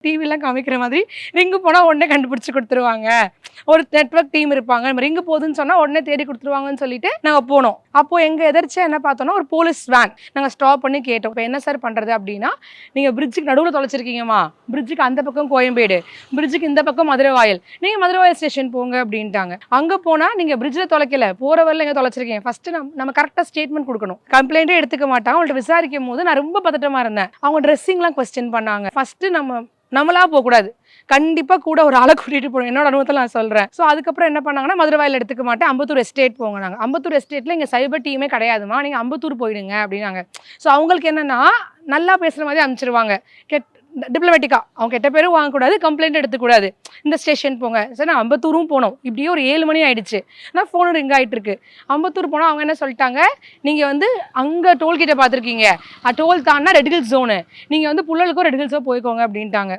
டிவிலாம் காமிக்கிற மாதிரி ரிங்கு போனால் உடனே கண்டுபிடிச்சி கொடுத்துருவாங்க. ஒரு நெட்வொர்க் டீம் இருப்பாங்க. நம்ம ரிங்கு போகுதுன்னு சொன்னால் உடனே தேடி கொடுத்துருவாங்கன்னு சொல்லிட்டு நாங்கள் போனோம். அப்போது எங்கள் எதிர்ச்சியாக என்ன பார்த்தோன்னா ஒரு போலீஸ் வேன். நாங்கள் ஸ்டாப் பண்ணி கேட்டோம், இப்போ என்ன சார் பண்ணுறது அப்படின்னா, நீங்கள் பிரிட்ஜுக்கு நடுவில் தொலைச்சிருக்கீங்கம்மா, பிரிட்ஜுக்கு அந்த பக்கம் கோயம்பேடு, பிரிட்ஜுக்கு இந்த பக்கம் மதுரவாயல், நீங்கள் மதுரவாயல் ஸ்டேஷன் போங்க அப்படின்ட்டாங்க. அங்கே போனால் நீங்கள் பிரிட்ஜில் தொலைக்கல, போகிற வரல எங்கே தொலைச்சிருக்கீங்க, ஃபஸ்ட்டு நம்ம கரெக்டாக ஸ்டேட்மெண்ட் கொடுக்கணும். கம்ப்ளைண்ட்டே எடுத்துக்க மாட்டாங்க. அவங்கள்ட்ட விசாரிக்கும் போது நான் ரொம்ப பதட்டமாக இருந்தேன். அவங்க ட்ரெஸ்ஸிங்லாம் கொஸ்டின் பண்ணாங்க. ஃபஸ்ட்டு நம்மளா போகக்கூடாது, கண்டிப்பாக கூட ஒரு ஆளை கூட்டிகிட்டு போகணும். என்னோட அனுபவத்தில் நான் சொல்கிறேன். ஸோ அதுக்கப்புறம் என்ன பண்ணாங்கன்னா, மதுரவாயில் எடுத்துக்க மாட்டேன், அம்பத்தூர் எஸ்டேட் போங்க. நாங்கள் அம்பத்தூர் எஸ்டேட்டில் இங்கே சைபர் டீமே கிடையாதுமா, நீங்கள் அம்பத்தூர் போயிடுங்க அப்படின்னாங்க. ஸோ அவங்களுக்கு என்னென்னா நல்லா பேசுகிற மாதிரி அனுப்பிச்சிருவாங்க. டிப்ளமேட்டிக்காக அவங்க கெட்ட பேரும் வாங்கக்கூடாது, கம்ப்ளைண்ட் எடுத்துக்கூடாது, இந்த ஸ்டேஷன் போங்க. சரி, நான் அம்பத்தூரும் போனோம். இப்படியே ஒரு 7 மணி ஆகிடுச்சு. ஆனால் ஃபோனு ரிங் ஆகிட்டு இருக்கு. அம்பத்தூர் போனால் அவங்க என்ன சொல்லிட்டாங்க, நீங்கள் அங்கே டோல்கிட்ட பார்த்துருக்கீங்க, டோல் தாண்டா ரெட் ஹில்ஸ் ஜோனு, நீங்கள் புள்ளலுக்கோ ரெட் ஹில்ஸோ போய்க்கோங்க அப்படின்ட்டாங்க.